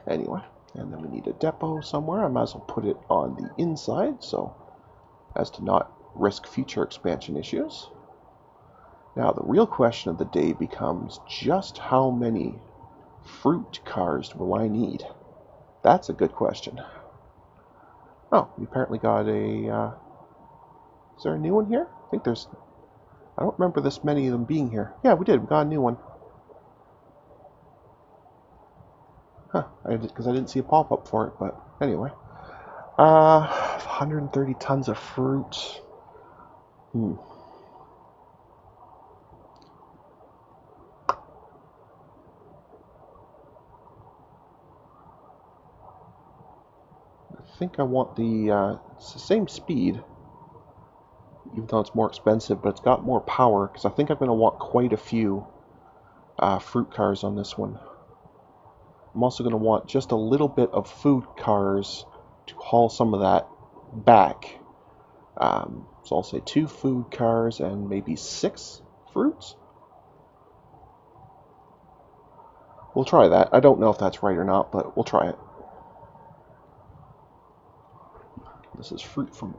Anyway, and then we need a depot somewhere. I might as well put it on the inside, so as to not risk future expansion issues. Now, the real question of the day becomes just how many fruit cars will I need? That's a good question. Oh, we apparently got a... is there a new one here? I think there's... I don't remember this many of them being here. Yeah, we did. We got a new one. Huh, because I didn't see a pop-up for it, but anyway. 130 tons of fruit. think I want it's the same speed, even though it's more expensive, but it's got more power, because I think I'm going to want quite a few fruit cars on this one. I'm also going to want just a little bit of food cars to haul some of that back. So I'll say 2 food cars and maybe 6 fruits. We'll try that. I don't know if that's right or not, but we'll try it. This is fruit from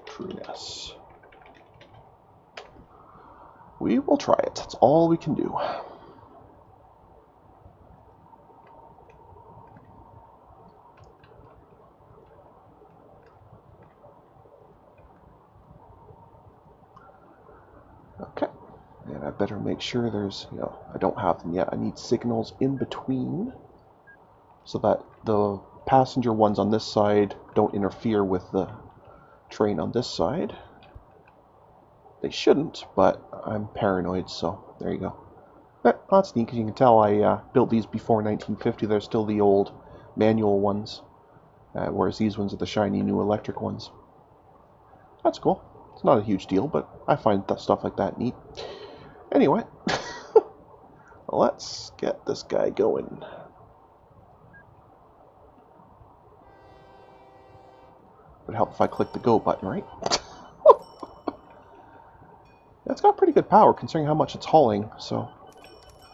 Trueness. We will try it. That's all we can do. Okay. And I better make sure there's, I don't have them yet. I need signals in between so that the passenger ones on this side don't interfere with the train on this side. They shouldn't, but I'm paranoid, so there you go. But that's neat, because you can tell I built these before 1950. They're still the old manual ones, whereas these ones are the shiny new electric ones. That's cool. It's not a huge deal, but I find stuff like that neat. Anyway, let's get this guy going. Would help if I click the go button, right? It's got pretty good power considering how much it's hauling, so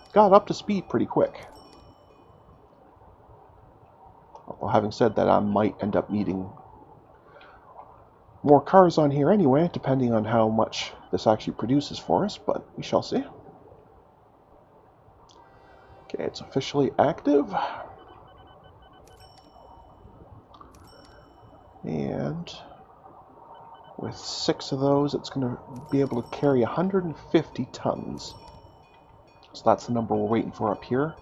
it's got up to speed pretty quick. Although having said that, I might end up needing more cars on here anyway, depending on how much this actually produces for us, but we shall see. Okay, it's officially active. And with 6 of those, it's going to be able to carry 150 tons. So that's the number we're waiting for up here.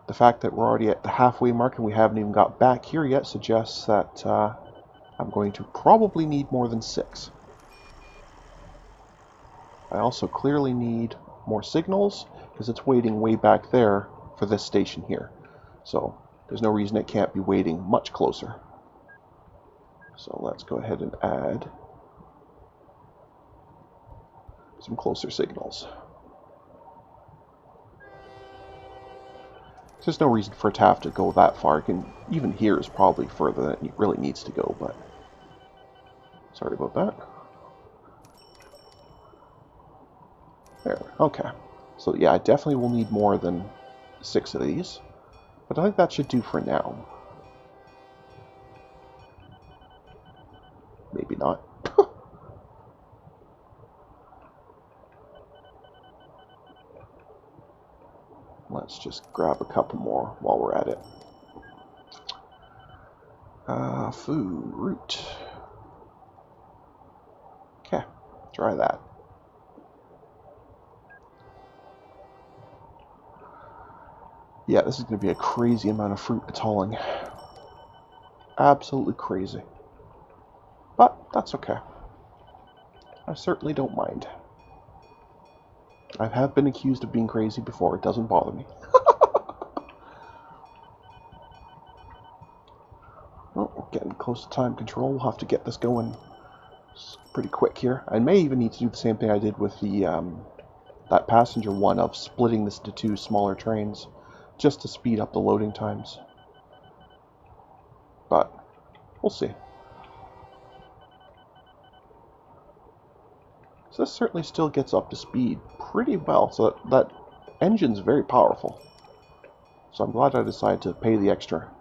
The fact that we're already at the halfway mark and we haven't even got back here yet suggests that I'm going to probably need more than 6. I also clearly need more signals, because it's waiting way back there for this station here. So there's no reason it can't be waiting much closer. So let's go ahead and add some closer signals. There's no reason for it to have to go that far. Even here is probably further than it really needs to go, but sorry about that. There, okay. So yeah, I definitely will need more than 6 of these, but I think that should do for now. Maybe not. Let's just grab a couple more while we're at it. Food, root. Okay, try that. Yeah, this is going to be a crazy amount of fruit it's hauling. Absolutely crazy. But that's okay. I certainly don't mind. I have been accused of being crazy before. It doesn't bother me. Well, we're getting close to time control. We'll have to get this going pretty quick here. I may even need to do the same thing I did with the that passenger one of splitting this into 2 smaller trains, just to speed up the loading times. But we'll see. So this certainly still gets up to speed pretty well. So that engine's very powerful. So I'm glad I decided to pay the extra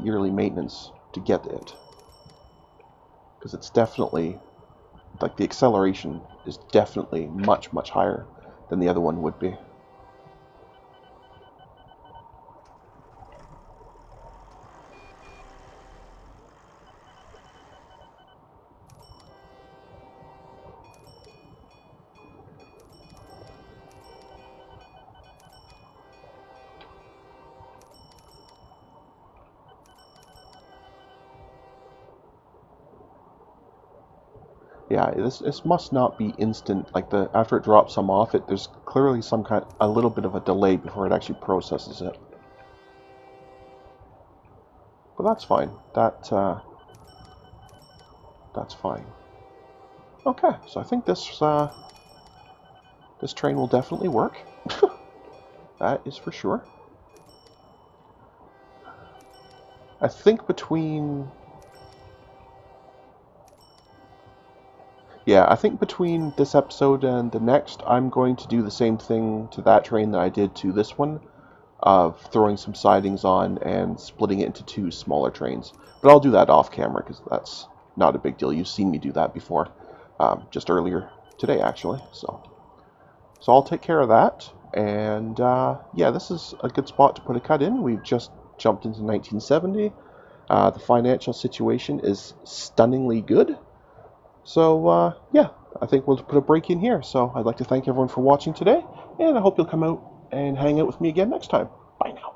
yearly maintenance to get it. Because it's definitely, like, the acceleration is definitely much, much higher than the other one would be. Yeah, this must not be instant. Like after it drops some off, there's clearly a little bit of a delay before it actually processes it. that's fine. That's fine. Okay, so I think this train will definitely work. That is for sure. I think between... Yeah, I think between this episode and the next, I'm going to do the same thing to that train that I did to this one, of throwing some sidings on and splitting it into two smaller trains. But I'll do that off camera, because that's not a big deal. You've seen me do that before, just earlier today, actually. So I'll take care of that. And yeah, this is a good spot to put a cut in. We've just jumped into 1970. The financial situation is stunningly good. So yeah, I think we'll put a break in here. So I'd like to thank everyone for watching today, and I hope you'll come out and hang out with me again next time. Bye now.